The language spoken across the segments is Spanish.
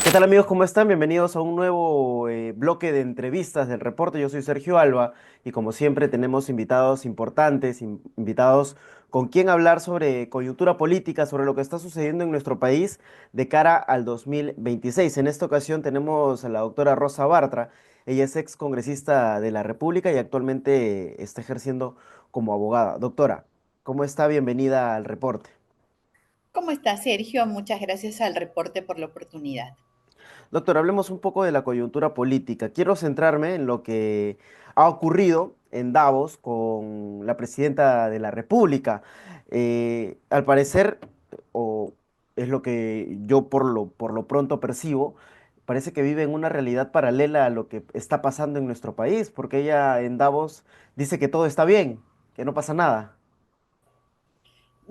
¿Qué tal amigos? ¿Cómo están? Bienvenidos a un nuevo bloque de entrevistas del reporte. Yo soy Sergio Alba y como siempre tenemos invitados importantes, invitados con quien hablar sobre coyuntura política, sobre lo que está sucediendo en nuestro país de cara al 2026. En esta ocasión tenemos a la doctora Rosa Bartra. Ella es ex congresista de la República y actualmente está ejerciendo como abogada. Doctora, ¿cómo está? Bienvenida al reporte. ¿Cómo está, Sergio? Muchas gracias al reporte por la oportunidad. Doctor, hablemos un poco de la coyuntura política. Quiero centrarme en lo que ha ocurrido en Davos con la presidenta de la República. Al parecer, o es lo que yo por lo pronto percibo, parece que vive en una realidad paralela a lo que está pasando en nuestro país, porque ella en Davos dice que todo está bien, que no pasa nada.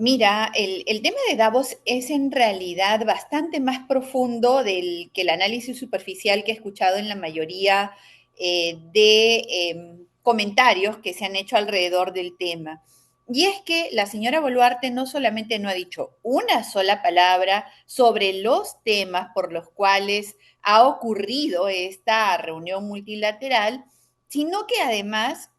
Mira, el tema de Davos es en realidad bastante más profundo del que el análisis superficial que he escuchado en la mayoría de comentarios que se han hecho alrededor del tema. Y es que la señora Boluarte no solamente no ha dicho una sola palabra sobre los temas por los cuales ha ocurrido esta reunión multilateral, sino que además,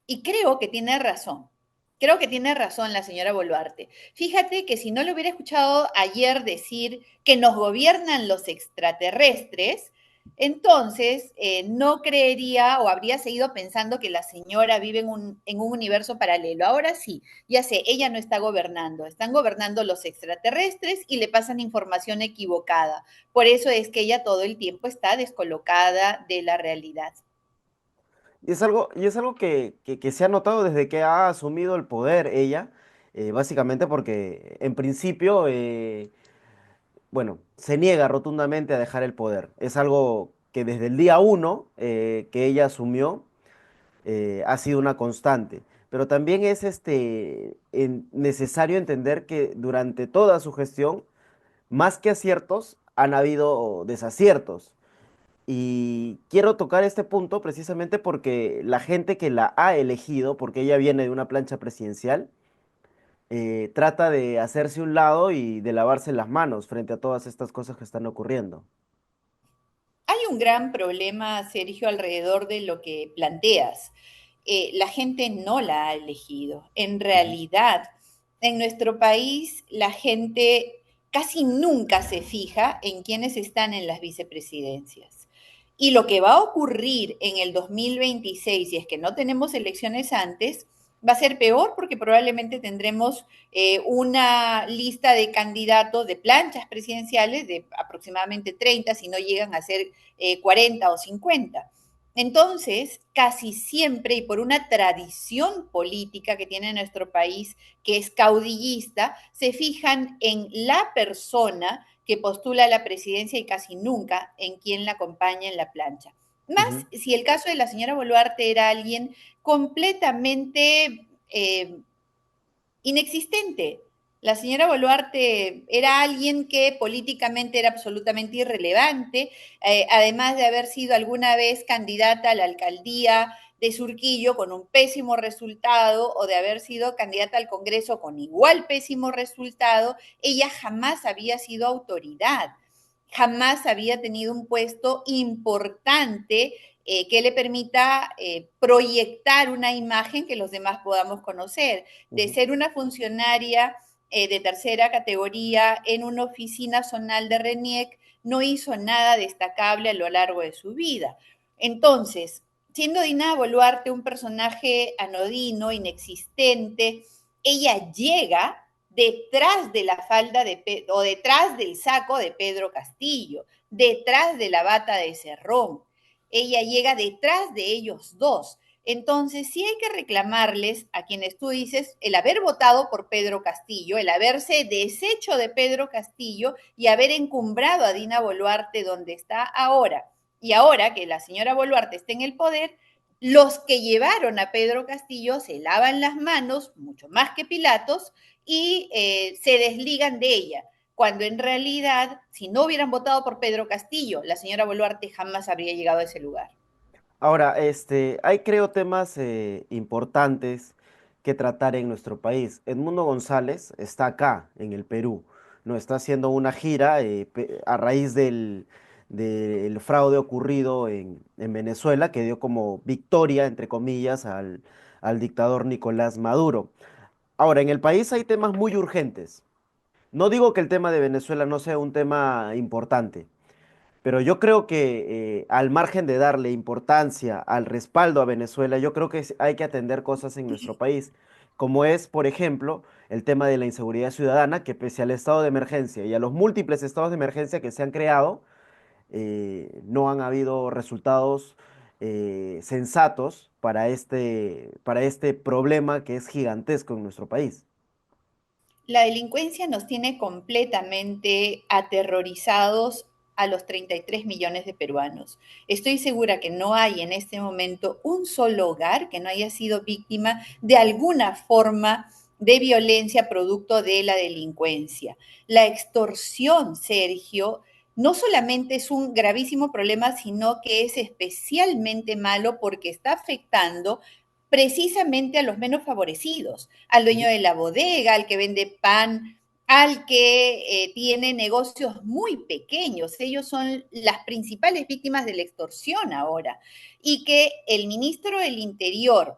y creo que tiene razón la señora Boluarte. Fíjate que si no lo hubiera escuchado ayer decir que nos gobiernan los extraterrestres, entonces no creería o habría seguido pensando que la señora vive en un universo paralelo. Ahora sí, ya sé, ella no está gobernando, están gobernando los extraterrestres y le pasan información equivocada. Por eso es que ella todo el tiempo está descolocada de la realidad. Y es algo que se ha notado desde que ha asumido el poder ella, básicamente porque en principio, bueno, se niega rotundamente a dejar el poder. Es algo que desde el día uno que ella asumió ha sido una constante. Pero también es necesario entender que durante toda su gestión, más que aciertos, han habido desaciertos. Y quiero tocar este punto precisamente porque la gente que la ha elegido, porque ella viene de una plancha presidencial, trata de hacerse un lado y de lavarse las manos frente a todas estas cosas que están ocurriendo. Hay un gran problema, Sergio, alrededor de lo que planteas. La gente no la ha elegido. En Ujú. realidad, en nuestro país, la gente casi nunca se fija en quiénes están en las vicepresidencias. Y lo que va a ocurrir en el 2026, si es que no tenemos elecciones antes, va a ser peor porque probablemente tendremos una lista de candidatos de planchas presidenciales de aproximadamente 30, si no llegan a ser 40 o 50. Entonces, casi siempre, y por una tradición política que tiene nuestro país, que es caudillista, se fijan en la persona que postula la presidencia y casi nunca en quien la acompaña en la plancha. Más Ujú. si el caso de la señora Boluarte era alguien completamente inexistente. La señora Boluarte era alguien que políticamente era absolutamente irrelevante, además de haber sido alguna vez candidata a la alcaldía de Surquillo con un pésimo resultado o de haber sido candidata al Congreso con igual pésimo resultado, ella jamás había sido autoridad, jamás había tenido un puesto importante que le permita proyectar una imagen que los demás podamos conocer. De Ujú. ser una funcionaria de tercera categoría en una oficina zonal de RENIEC, no hizo nada destacable a lo largo de su vida. Entonces, siendo Dina Boluarte un personaje anodino, inexistente, ella llega detrás de la falda o detrás del saco de Pedro Castillo, detrás de la bata de Cerrón. Ella llega detrás de ellos dos. Entonces, sí hay que reclamarles a quienes tú dices el haber votado por Pedro Castillo, el haberse deshecho de Pedro Castillo y haber encumbrado a Dina Boluarte donde está ahora. Y ahora que la señora Boluarte está en el poder, los que llevaron a Pedro Castillo se lavan las manos, mucho más que Pilatos, y se desligan de ella cuando en realidad, si no hubieran votado por Pedro Castillo, la señora Boluarte jamás habría llegado a ese lugar. Ahora, hay creo temas importantes que tratar en nuestro país. Edmundo González está acá, en el Perú, no está haciendo una gira a raíz del fraude ocurrido en Venezuela, que dio como victoria, entre comillas, al dictador Nicolás Maduro. Ahora, en el país hay temas muy urgentes. No digo que el tema de Venezuela no sea un tema importante, pero yo creo que al margen de darle importancia al respaldo a Venezuela, yo creo que hay que atender cosas en nuestro país, como es, por ejemplo, el tema de la inseguridad ciudadana, que pese al estado de emergencia y a los múltiples estados de emergencia que se han creado, no han habido resultados sensatos para este problema que es gigantesco en nuestro país. La delincuencia nos tiene completamente aterrorizados a los 33 millones de peruanos. Estoy segura que no hay en este momento un solo hogar que no haya sido víctima de alguna forma de violencia producto de la delincuencia. La extorsión, Sergio, no solamente es un gravísimo problema, sino que es especialmente malo porque está afectando precisamente a los menos favorecidos, al dueño Ujú. de la bodega, al que vende pan, al que tiene negocios muy pequeños. Ellos son las principales víctimas de la extorsión ahora. Y que el ministro del Interior,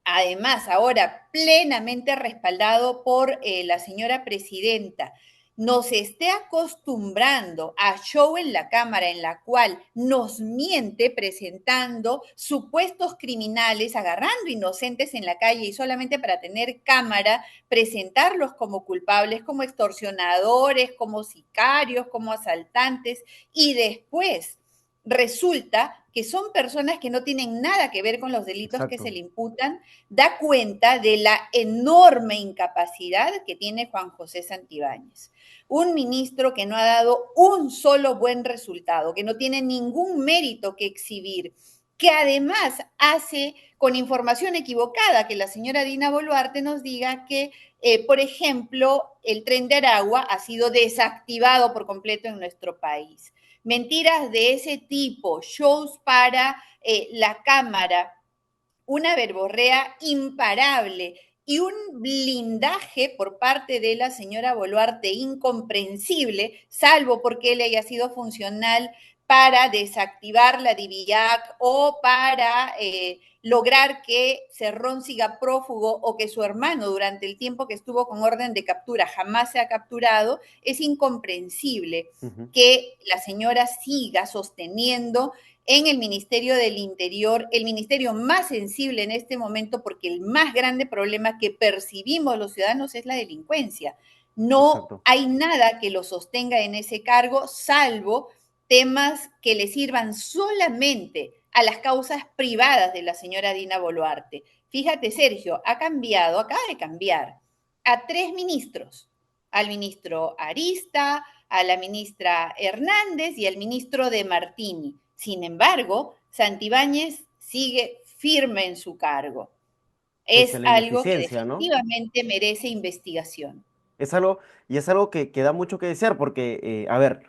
además ahora plenamente respaldado por la señora presidenta, nos esté acostumbrando a show en la Cámara en la cual nos miente presentando supuestos criminales, agarrando inocentes en la calle y solamente para tener cámara, presentarlos como culpables, como extorsionadores, como sicarios, como asaltantes y después resulta que son personas que no tienen nada que ver con los delitos que se Exacto. le imputan, da cuenta de la enorme incapacidad que tiene Juan José Santibáñez. Un ministro que no ha dado un solo buen resultado, que no tiene ningún mérito que exhibir, que además hace con información equivocada que la señora Dina Boluarte nos diga que, por ejemplo, el tren de Aragua ha sido desactivado por completo en nuestro país. Mentiras de ese tipo, shows para la cámara, una verborrea imparable y un blindaje por parte de la señora Boluarte incomprensible, salvo porque él haya sido funcional para desactivar la DIVIAC o para lograr que Cerrón siga prófugo o que su hermano durante el tiempo que estuvo con orden de captura jamás se ha capturado, es incomprensible Ujú. que la señora siga sosteniendo en el Ministerio del Interior, el ministerio más sensible en este momento, porque el más grande problema que percibimos los ciudadanos es la delincuencia. No Exacto. hay nada que lo sostenga en ese cargo, salvo temas que le sirvan solamente a las causas privadas de la señora Dina Boluarte. Fíjate, Sergio, ha cambiado, acaba de cambiar a 3 ministros, al ministro Arista, a la ministra Hernández y al ministro de Martini. Sin embargo, Santibáñez sigue firme en su cargo. Pese Es a la algo que ineficiencia, ¿no? definitivamente merece investigación. Es algo, y es algo que da mucho que desear, porque, a ver,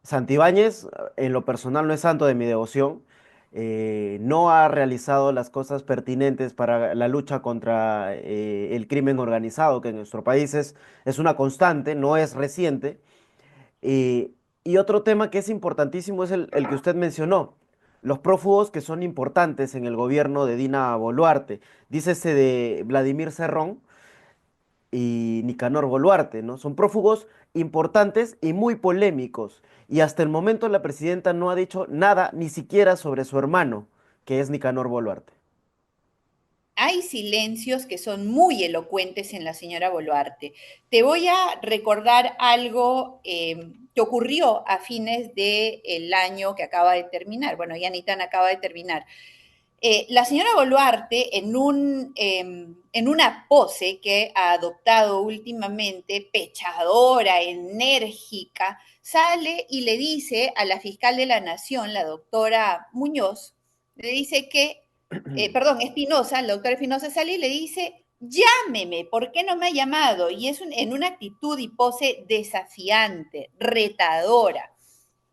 Santibáñez, en lo personal, no es santo de mi devoción. No ha realizado las cosas pertinentes para la lucha contra el crimen organizado, que en nuestro país es una constante, no es reciente. Eh, y otro tema que es importantísimo es el que usted mencionó, los prófugos que son importantes en el gobierno de Dina Boluarte. Dícese de Vladimir Cerrón y Nicanor Boluarte, ¿no? Son prófugos importantes y muy polémicos. Y hasta el momento la presidenta no ha dicho nada, ni siquiera sobre su hermano, que es Nicanor Boluarte. Hay silencios que son muy elocuentes en la señora Boluarte. Te voy a recordar algo que ocurrió a fines del año que acaba de terminar. Bueno, ya ni tan acaba de terminar. La señora Boluarte, en una pose que ha adoptado últimamente, pechadora, enérgica, sale y le dice a la fiscal de la Nación, la doctora Muñoz, le dice que, perdón, Espinosa, la doctora Espinosa sale y le dice, llámeme, ¿por qué no me ha llamado? Y es en una actitud y pose desafiante, retadora.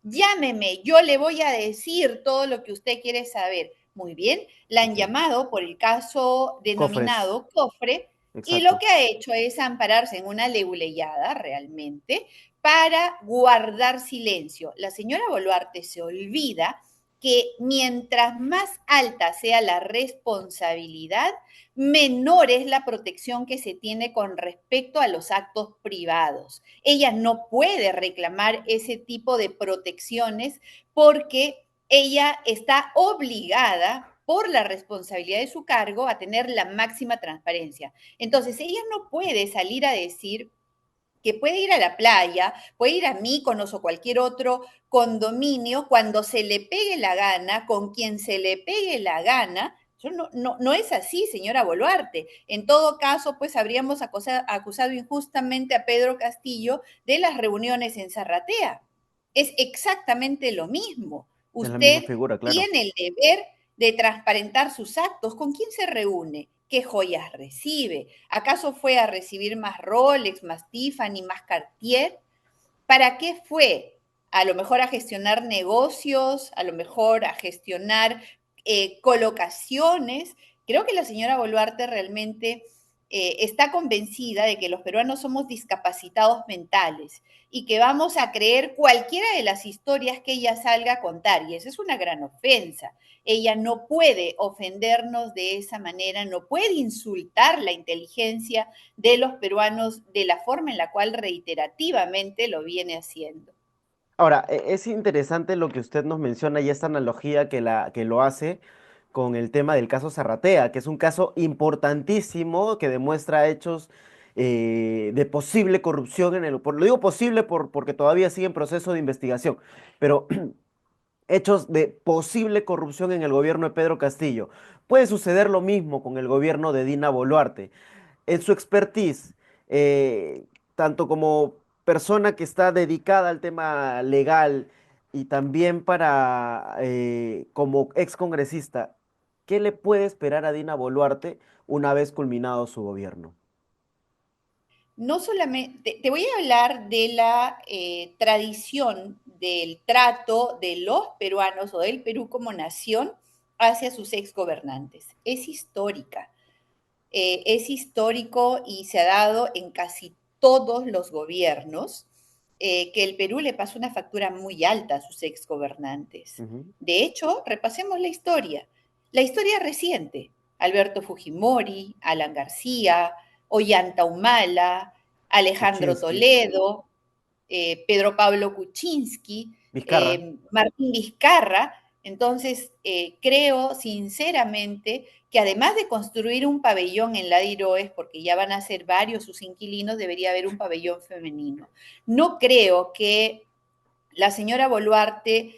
Llámeme, yo le voy a decir todo lo que usted quiere saber. Muy bien, la han Ok. llamado por el caso Cofres, denominado cofre y lo exacto. que ha hecho es ampararse en una leuleyada realmente para guardar silencio. La señora Boluarte se olvida que mientras más alta sea la responsabilidad, menor es la protección que se tiene con respecto a los actos privados. Ella no puede reclamar ese tipo de protecciones porque ella está obligada por la responsabilidad de su cargo a tener la máxima transparencia. Entonces, ella no puede salir a decir que puede ir a la playa, puede ir a Mykonos o cualquier otro condominio cuando se le pegue la gana, con quien se le pegue la gana. Eso no es así, señora Boluarte. En todo caso, pues habríamos acusado injustamente a Pedro Castillo de las reuniones en Zarratea. Es exactamente lo mismo. Es la misma Usted figura, claro. tiene el deber de transparentar sus actos. ¿Con quién se reúne? ¿Qué joyas recibe? ¿Acaso fue a recibir más Rolex, más Tiffany, más Cartier? ¿Para qué fue? A lo mejor a gestionar negocios, a lo mejor a gestionar colocaciones. Creo que la señora Boluarte realmente está convencida de que los peruanos somos discapacitados mentales y que vamos a creer cualquiera de las historias que ella salga a contar. Y esa es una gran ofensa. Ella no puede ofendernos de esa manera, no puede insultar la inteligencia de los peruanos de la forma en la cual reiterativamente lo viene haciendo. Ahora, es interesante lo que usted nos menciona y esta analogía que lo hace con el tema del caso Zarratea, que es un caso importantísimo que demuestra hechos de posible corrupción lo digo posible porque todavía sigue en proceso de investigación, pero hechos de posible corrupción en el gobierno de Pedro Castillo. Puede suceder lo mismo con el gobierno de Dina Boluarte. En su expertise, eh, tanto como persona que está dedicada al tema legal y también como ex congresista, ¿qué le puede esperar a Dina Boluarte una vez culminado su gobierno? No solamente, te voy a hablar de la tradición del trato de los peruanos o del Perú como nación hacia sus exgobernantes. Es histórica. Es histórico y se ha dado en casi todos los gobiernos que el Perú le pasó una factura muy alta a sus exgobernantes. Ujú. De hecho, repasemos la historia reciente. Alberto Fujimori, Alan García, Ollanta Humala, Alejandro Kuczynski, Toledo, Pedro Pablo Kuczynski, Vizcarra. Martín Vizcarra. Entonces, creo sinceramente que además de construir un pabellón en la Diroes, porque ya van a ser varios sus inquilinos, debería haber un pabellón femenino. No creo que la señora Boluarte,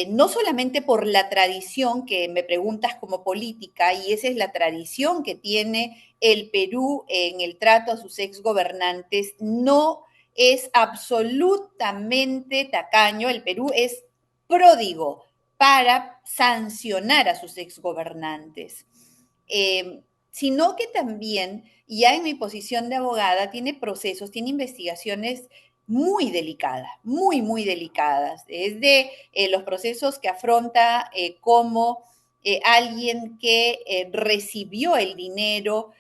no solamente por la tradición que me preguntas como política, y esa es la tradición que tiene el Perú en el trato a sus exgobernantes, no es absolutamente tacaño, el Perú es pródigo para sancionar a sus exgobernantes, sino que también, ya en mi posición de abogada, tiene procesos, tiene investigaciones muy delicadas, muy delicadas. Es de los procesos que afronta como alguien que recibió el dinero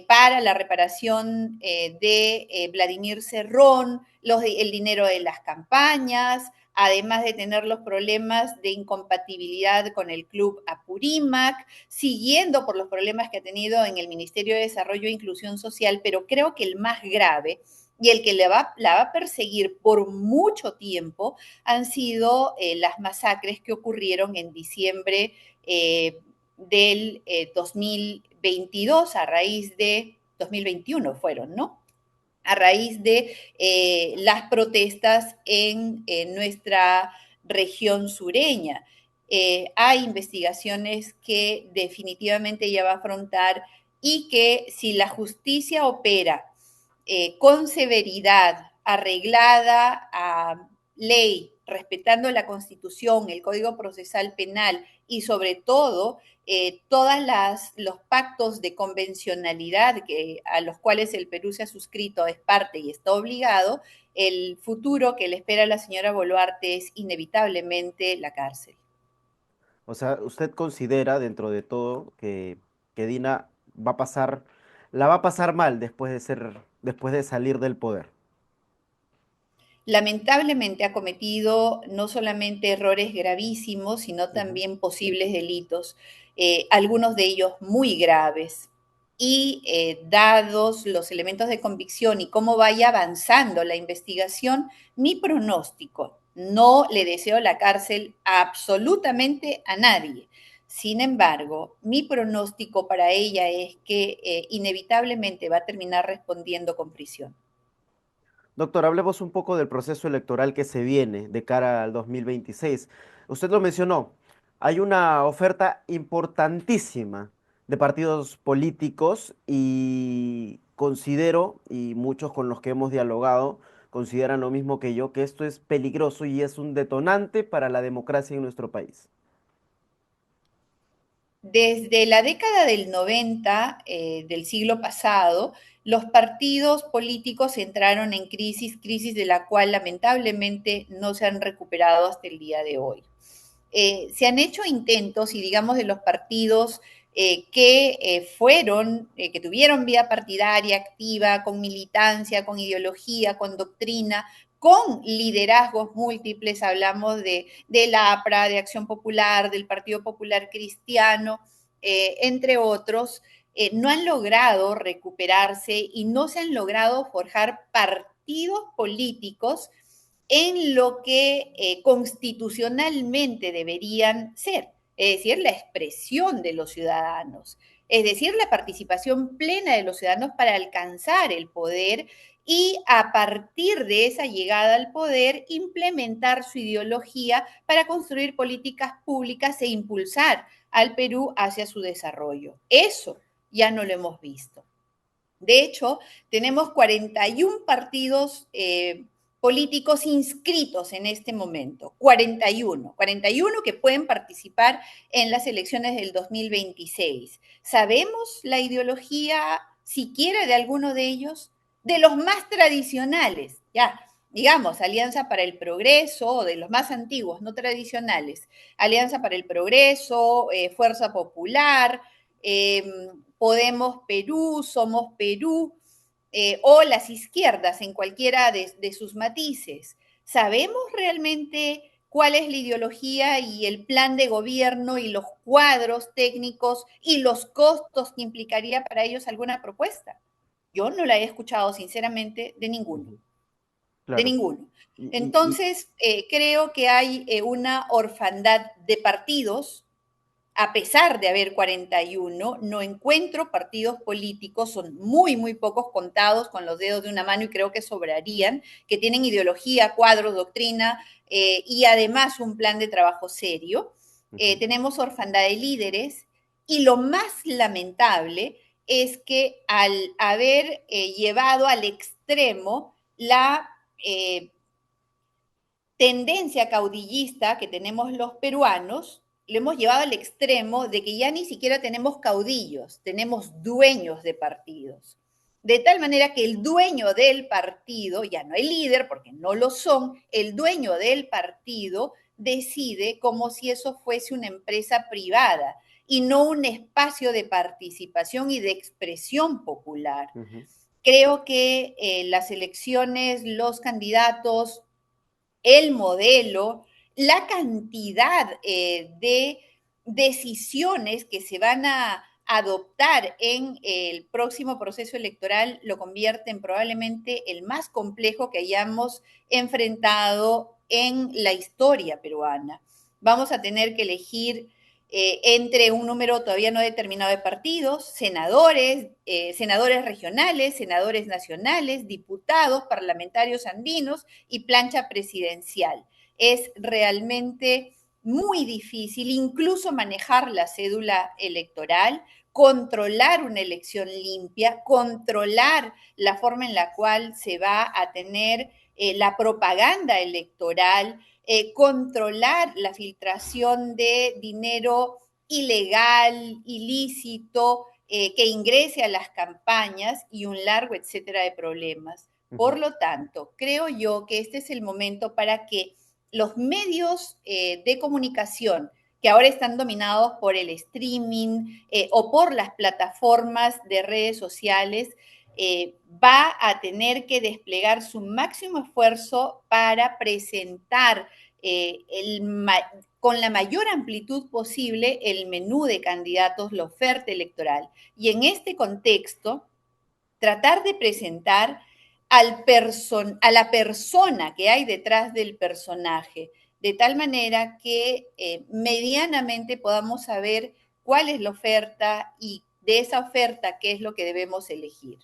para la reparación de Vladimir Cerrón, el dinero de las campañas, además de tener los problemas de incompatibilidad con el club Apurímac, siguiendo por los problemas que ha tenido en el Ministerio de Desarrollo e Inclusión Social, pero creo que el más grave y el que la va a perseguir por mucho tiempo han sido las masacres que ocurrieron en diciembre del 2022 a raíz de 2021 fueron, ¿no? A raíz de las protestas en nuestra región sureña. Hay investigaciones que definitivamente ella va a afrontar y que si la justicia opera con severidad, arreglada a ley, respetando la Constitución, el Código Procesal Penal y sobre todo todos los pactos de convencionalidad a los cuales el Perú se ha suscrito es parte y está obligado, el futuro que le espera a la señora Boluarte es inevitablemente la cárcel. O sea, ¿usted considera dentro de todo que Dina va a pasar, la va a pasar mal después de salir del poder? lamentablemente ha cometido no solamente errores gravísimos, sino Ujú. también posibles delitos, algunos de ellos muy graves. Y dados los elementos de convicción y cómo vaya avanzando la investigación, mi pronóstico, no le deseo la cárcel a absolutamente a nadie. Sin embargo, mi pronóstico para ella es que inevitablemente va a terminar respondiendo con prisión. Doctor, hablemos un poco del proceso electoral que se viene de cara al 2026. Usted lo mencionó, hay una oferta importantísima de partidos políticos y considero, y muchos con los que hemos dialogado, consideran lo mismo que yo, que esto es peligroso y es un detonante para la democracia en nuestro país. Desde la década del 90 del siglo pasado, los partidos políticos entraron en crisis de la cual lamentablemente no se han recuperado hasta el día de hoy. Se han hecho intentos y digamos de los partidos que tuvieron vida partidaria activa, con militancia, con ideología, con doctrina, con liderazgos múltiples, hablamos del APRA, de Acción Popular, del Partido Popular Cristiano, entre otros, no han logrado recuperarse y no se han logrado forjar partidos políticos en lo que constitucionalmente deberían ser, es decir, la expresión de los ciudadanos, es decir, la participación plena de los ciudadanos para alcanzar el poder y a partir de esa llegada al poder implementar su ideología para construir políticas públicas e impulsar al Perú hacia su desarrollo. Eso ya no lo hemos visto. De hecho, tenemos 41 partidos políticos inscritos en este momento, 41 que pueden participar en las elecciones del 2026. ¿Sabemos la ideología siquiera de alguno de ellos? De los más tradicionales, ya, digamos, Alianza para el Progreso, de los más antiguos, no tradicionales, Alianza para el Progreso, Fuerza Popular, eh, Podemos Perú, Somos Perú, o las izquierdas en cualquiera de sus matices. ¿Sabemos realmente cuál es la ideología y el plan de gobierno y los cuadros técnicos y los costos que implicaría para ellos alguna propuesta? Yo no la he escuchado sinceramente de ninguno, Ujú. de Claro. ninguno. Y, y, Entonces, creo que hay una orfandad de partidos a pesar de haber 41, no encuentro partidos políticos, son muy, muy pocos contados con los dedos de una mano y creo que sobrarían, que tienen ideología, cuadros, doctrina y además un plan de trabajo serio. ujú. Tenemos orfandad de líderes y lo más lamentable es que al haber llevado al extremo la tendencia caudillista que tenemos los peruanos, lo hemos llevado al extremo de que ya ni siquiera tenemos caudillos, tenemos dueños de partidos. De tal manera que el dueño del partido, ya no el líder, porque no lo son, el dueño del partido decide como si eso fuese una empresa privada y no un espacio de participación y de expresión popular. Ujú. Creo que las elecciones, los candidatos, el modelo, la cantidad de decisiones que se van a adoptar en el próximo proceso electoral lo convierten probablemente el más complejo que hayamos enfrentado en la historia peruana. Vamos a tener que elegir entre un número todavía no determinado de partidos, senadores regionales, senadores nacionales, diputados, parlamentarios andinos y plancha presidencial. Es realmente muy difícil incluso manejar la cédula electoral, controlar una elección limpia, controlar la forma en la cual se va a tener la propaganda electoral, controlar la filtración de dinero ilegal, ilícito, que ingrese a las campañas y un largo etcétera de problemas. Ujú. Por lo tanto, creo yo que este es el momento para que los medios de comunicación que ahora están dominados por el streaming o por las plataformas de redes sociales, va a tener que desplegar su máximo esfuerzo para presentar con la mayor amplitud posible el menú de candidatos, la oferta electoral. Y en este contexto, tratar de presentar a la persona que hay detrás del personaje, de tal manera que medianamente podamos saber cuál es la oferta y de esa oferta qué es lo que debemos elegir.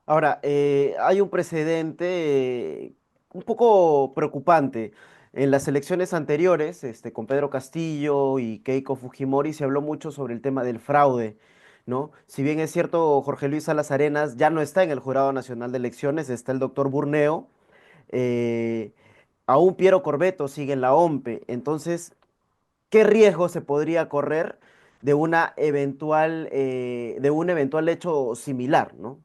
Ahora, hay un precedente un poco preocupante. En las elecciones anteriores, con Pedro Castillo y Keiko Fujimori, se habló mucho sobre el tema del fraude, ¿no? Si bien es cierto, Jorge Luis Salas Arenas ya no está en el Jurado Nacional de Elecciones, está el doctor Burneo, eh, aún Piero Corbeto sigue en la OMPE. Entonces, ¿qué riesgo se podría correr de un eventual hecho similar, ¿no?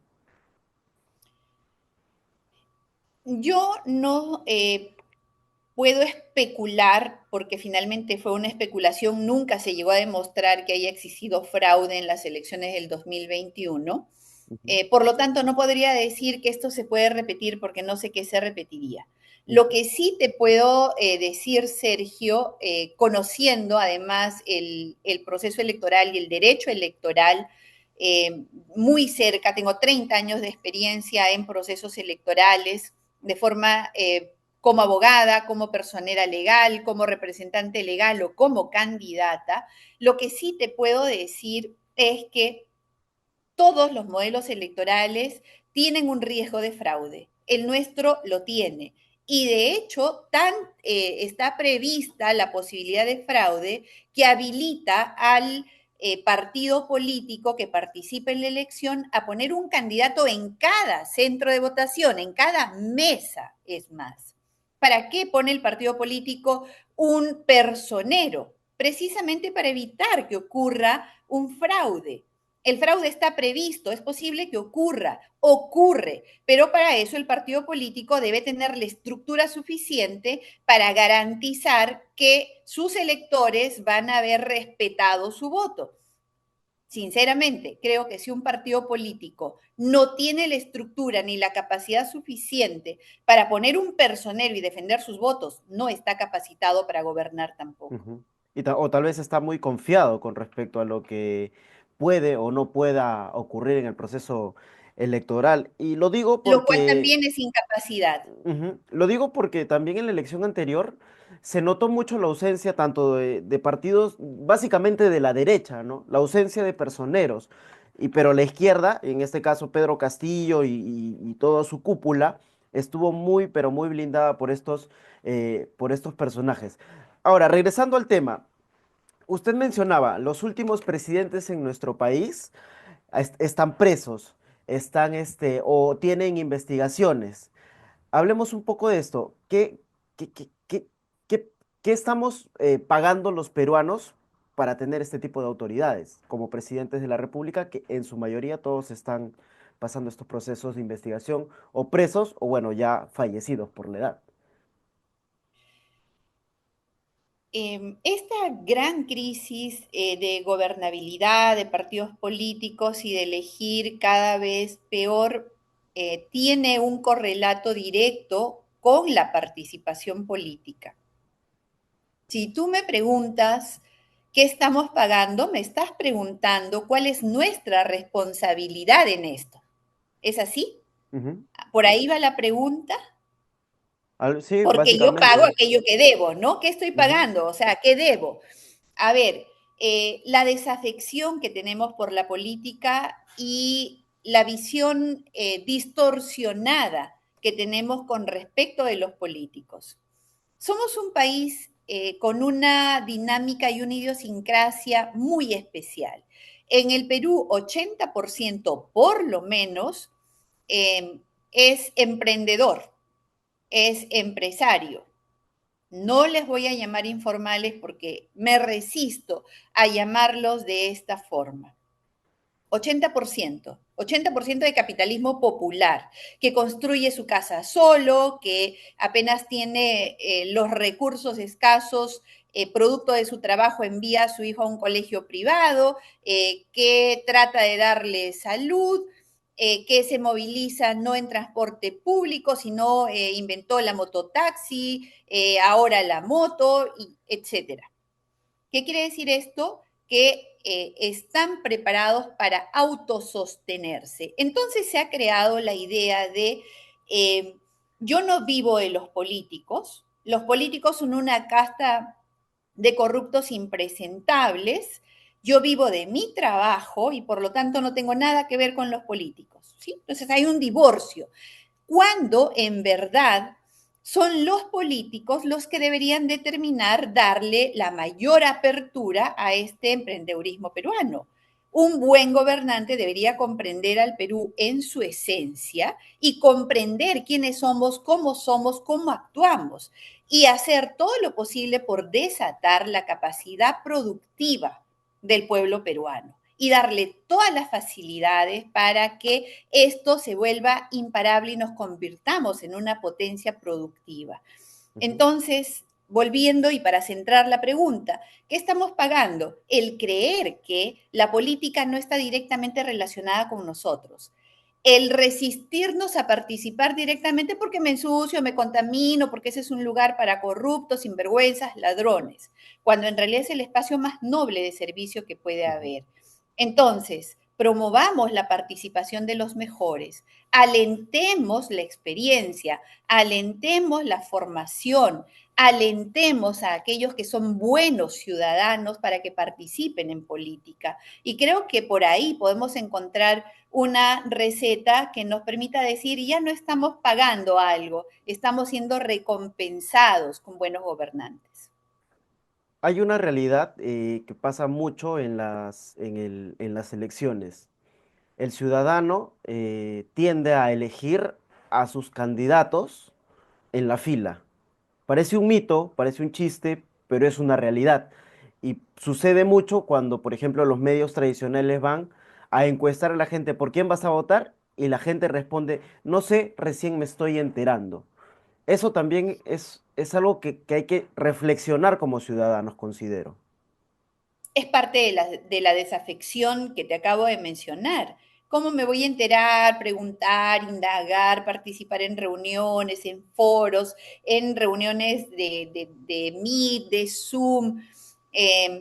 Yo no puedo especular, porque finalmente fue una especulación, nunca se llegó a demostrar que haya existido fraude en las elecciones del 2021. Ujú, Por lo tanto, no podría decir que esto se puede repetir porque no sé qué se repetiría. Lo ujú. que sí te puedo decir, Sergio, conociendo además el proceso electoral y el derecho electoral muy cerca, tengo 30 años de experiencia en procesos electorales de forma como abogada, como personera legal, como representante legal o como candidata, lo que sí te puedo decir es que todos los modelos electorales tienen un riesgo de fraude. El nuestro lo tiene. Y de hecho, está prevista la posibilidad de fraude que habilita al partido político que participe en la elección a poner un candidato en cada centro de votación, en cada mesa, es más. ¿Para qué pone el partido político un personero? Precisamente para evitar que ocurra un fraude. El fraude está previsto, es posible que ocurre, pero para eso el partido político debe tener la estructura suficiente para garantizar que sus electores van a haber respetado su voto. Sinceramente, creo que si un partido político no tiene la estructura ni la capacidad suficiente para poner un personero y defender sus votos, no está capacitado para gobernar tampoco. Ujú. O tal vez está muy confiado con respecto a lo que puede o no pueda ocurrir en el proceso electoral. Y lo digo Lo cual porque, también es incapacidad. ujú, lo digo porque también en la elección anterior se notó mucho la ausencia tanto de partidos, básicamente de la derecha, ¿no? La ausencia de personeros. Pero la izquierda, en este caso Pedro Castillo y toda su cúpula, estuvo muy, pero muy blindada por estos personajes. Ahora, regresando al tema, usted mencionaba, los últimos presidentes en nuestro país están presos, o tienen investigaciones. Hablemos un poco de esto. Qué, qué- qué- qué- qué estamos pagando los peruanos para tener este tipo de autoridades como presidentes de la República, que en su mayoría todos están pasando estos procesos de investigación o presos o bueno, ya fallecidos por la edad? Esta gran crisis de gobernabilidad, de partidos políticos y de elegir cada vez peor, tiene un correlato directo con la participación política. Si tú me preguntas qué estamos pagando, me estás preguntando cuál es nuestra responsabilidad en esto. ¿Es así? Ujú. ¿Por ahí va la pregunta? Sí, Porque yo pago básicamente. aquello que debo, ¿no? ¿Qué estoy Ujú, pagando? O sea, ¿qué debo? A ver, la desafección que tenemos por la política y la visión distorsionada que tenemos con respecto de los políticos. Somos un país con una dinámica y una idiosincrasia muy especial. En el Perú, 80% por lo menos es emprendedor, es empresario. No les voy a llamar informales porque me resisto a llamarlos de esta forma. 80% de capitalismo popular, que construye su casa solo, que apenas tiene los recursos escasos, producto de su trabajo envía a su hijo a un colegio privado, que trata de darle salud, que se moviliza no en transporte público, sino inventó la mototaxi, ahora la moto, etcétera. ¿Qué quiere decir esto? Que están preparados para autosostenerse. Entonces se ha creado la idea de yo no vivo de los políticos son una casta de corruptos impresentables, yo vivo de mi trabajo y por lo tanto no tengo nada que ver con los políticos. ¿Sí? Entonces hay un divorcio, cuando en verdad son los políticos los que deberían determinar darle la mayor apertura a este emprendedurismo peruano. Un buen gobernante debería comprender al Perú en su esencia y comprender quiénes somos, cómo actuamos y hacer todo lo posible por desatar la capacidad productiva del pueblo peruano y darle todas las facilidades para que esto se vuelva imparable y nos convirtamos en una potencia productiva. Ujú. Entonces, volviendo y para centrar la pregunta, ¿qué estamos pagando? El creer que la política no está directamente relacionada con nosotros. El resistirnos a participar directamente porque me ensucio, me contamino, porque ese es un lugar para corruptos, sinvergüenzas, ladrones, cuando en realidad es el espacio más noble de servicio que puede Ujú. haber. Entonces, promovamos la participación de los mejores, alentemos la experiencia, alentemos la formación, alentemos a aquellos que son buenos ciudadanos para que participen en política. Y creo que por ahí podemos encontrar una receta que nos permita decir, ya no estamos pagando algo, estamos siendo recompensados con buenos gobernantes. Hay una realidad que pasa mucho en las elecciones. El ciudadano tiende a elegir a sus candidatos en la fila. Parece un mito, parece un chiste, pero es una realidad. Y sucede mucho cuando, por ejemplo, los medios tradicionales van a encuestar a la gente por quién vas a votar y la gente responde, no sé, recién me estoy enterando. Eso también es algo que hay que reflexionar como ciudadanos, considero. Es parte de la desafección que te acabo de mencionar. ¿Cómo me voy a enterar, preguntar, indagar, participar en reuniones, en foros, en reuniones de Meet, de Zoom?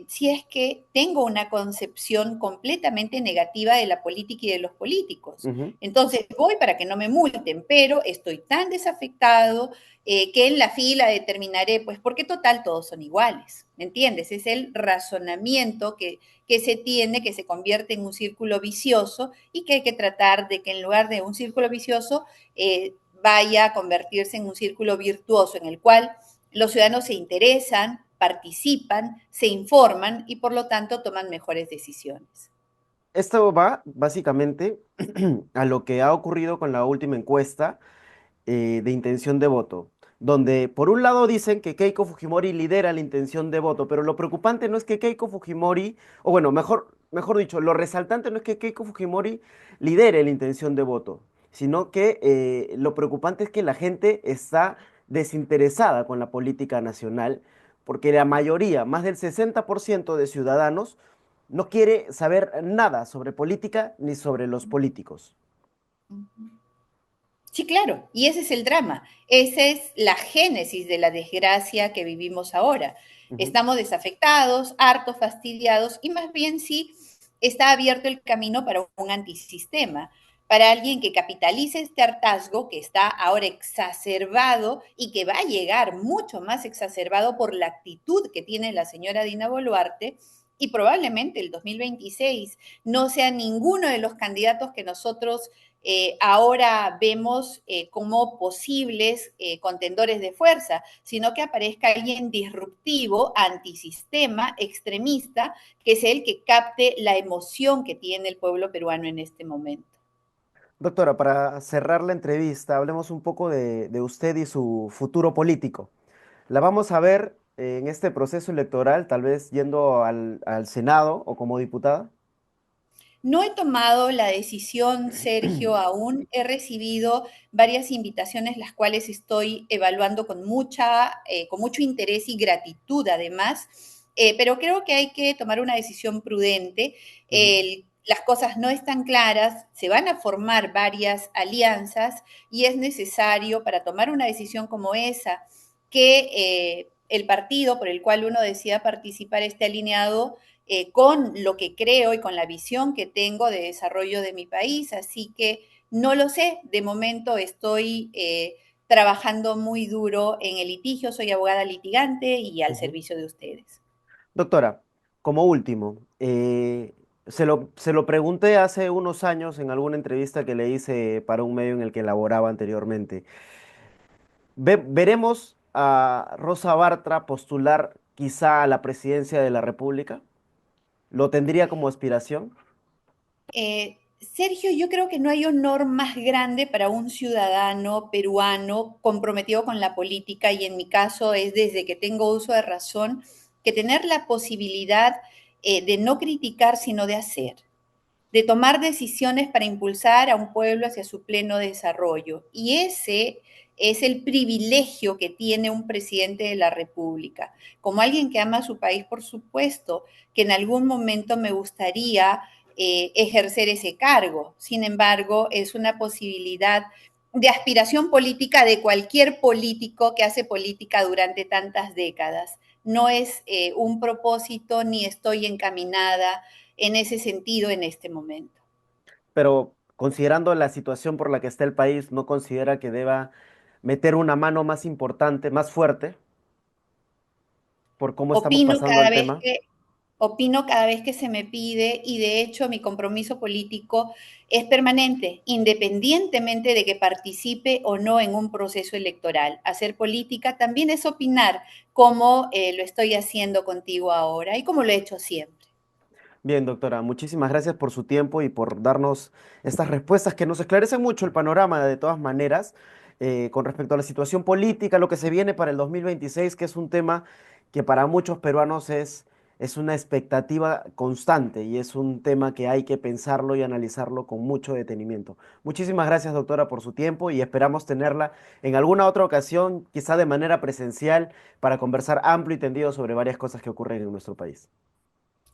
Si es que tengo una concepción completamente negativa de la política y de los políticos. Ujú. Entonces voy para que no me multen, pero estoy tan desafectado que en la fila determinaré, pues porque total todos son iguales, ¿me entiendes? Es el razonamiento que se tiene, que se convierte en un círculo vicioso y que hay que tratar de que en lugar de un círculo vicioso vaya a convertirse en un círculo virtuoso en el cual los ciudadanos se interesan, participan, se informan y por lo tanto toman mejores decisiones. Esto va básicamente a lo que ha ocurrido con la última encuesta de intención de voto, donde por un lado dicen que Keiko Fujimori lidera la intención de voto, pero lo preocupante no es que Keiko Fujimori, o bueno, mejor dicho, lo resaltante no es que Keiko Fujimori lidere la intención de voto, sino que lo preocupante es que la gente está desinteresada con la política nacional, porque la mayoría, más del 60% de ciudadanos, no quiere saber nada sobre política ni sobre los políticos. Sí, claro, y ese es el drama, esa es la génesis de la desgracia que vivimos ahora. Ujú. Estamos desafectados, hartos, fastidiados y más bien sí está abierto el camino para un antisistema, para alguien que capitalice este hartazgo que está ahora exacerbado y que va a llegar mucho más exacerbado por la actitud que tiene la señora Dina Boluarte y probablemente el 2026 no sea ninguno de los candidatos que nosotros ahora vemos como posibles contendores de fuerza, sino que aparezca alguien disruptivo, antisistema, extremista, que es el que capte la emoción que tiene el pueblo peruano en este momento. Doctora, para cerrar la entrevista, hablemos un poco de usted y su futuro político. ¿La vamos a ver en este proceso electoral, tal vez yendo al Senado o como diputada? No he tomado la decisión, Sergio, aún. He recibido varias invitaciones, las cuales estoy evaluando con mucho interés y gratitud, además. Pero creo que hay que tomar una decisión prudente. Ujú. las cosas no están claras, se van a formar varias alianzas y es necesario para tomar una decisión como esa que el partido por el cual uno decida participar esté alineado con lo que creo y con la visión que tengo de desarrollo de mi país. Así que no lo sé, de momento estoy trabajando muy duro en el litigio, soy abogada litigante y al Ujú. servicio de ustedes. Doctora, como último, se lo pregunté hace unos años en alguna entrevista que le hice para un medio en el que laboraba anteriormente. ¿Veremos a Rosa Bartra postular quizá a la presidencia de la República? ¿Lo tendría como aspiración? Sergio, yo creo que no hay honor más grande para un ciudadano peruano comprometido con la política y en mi caso es desde que tengo uso de razón que tener la posibilidad de no criticar sino de hacer, de tomar decisiones para impulsar a un pueblo hacia su pleno desarrollo. Y ese es el privilegio que tiene un presidente de la República. Como alguien que ama a su país, por supuesto, que en algún momento me gustaría ejercer ese cargo. Sin embargo, es una posibilidad de aspiración política de cualquier político que hace política durante tantas décadas. No es un propósito ni estoy encaminada en ese sentido en este momento. Pero considerando la situación por la que está el país, ¿no considera que deba meter una mano más importante, más fuerte, por cómo estamos Opino pasando cada al vez tema? que opino cada vez que se me pide y de hecho mi compromiso político es permanente, independientemente de que participe o no en un proceso electoral. Hacer política también es opinar, como lo estoy haciendo contigo ahora y como lo he hecho siempre. Bien, doctora, muchísimas gracias por su tiempo y por darnos estas respuestas que nos esclarecen mucho el panorama de todas maneras con respecto a la situación política, lo que se viene para el 2026, que es un tema que para muchos peruanos es una expectativa constante y es un tema que hay que pensarlo y analizarlo con mucho detenimiento. Muchísimas gracias, doctora, por su tiempo y esperamos tenerla en alguna otra ocasión, quizá de manera presencial, para conversar amplio y tendido sobre varias cosas que ocurren en nuestro país.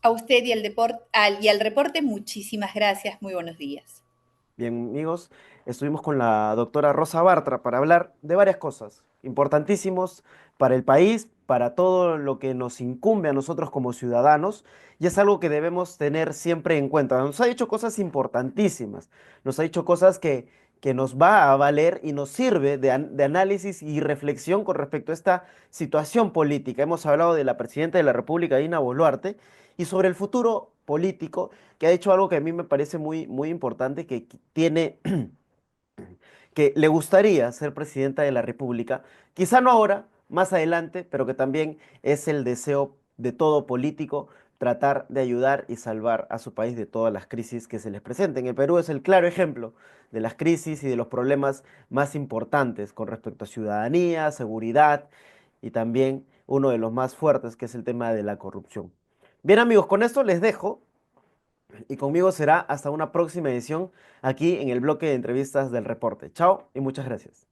A usted y al reporte, muchísimas gracias. Muy buenos días. Bien, amigos, estuvimos con la doctora Rosa Bartra para hablar de varias cosas importantísimos para el país, para todo lo que nos incumbe a nosotros como ciudadanos, y es algo que debemos tener siempre en cuenta. Nos ha dicho cosas importantísimas, nos ha dicho cosas que nos va a valer y nos sirve de análisis y reflexión con respecto a esta situación política. Hemos hablado de la presidenta de la República, Dina Boluarte, y sobre el futuro político que ha hecho algo que a mí me parece muy, muy importante, que tiene, que le gustaría ser presidenta de la República, quizá no ahora, más adelante, pero que también es el deseo de todo político tratar de ayudar y salvar a su país de todas las crisis que se les presenten. El Perú es el claro ejemplo de las crisis y de los problemas más importantes con respecto a ciudadanía, seguridad y también uno de los más fuertes, que es el tema de la corrupción. Bien amigos, con esto les dejo y conmigo será hasta una próxima edición aquí en el bloque de entrevistas del reporte. Chao y muchas gracias.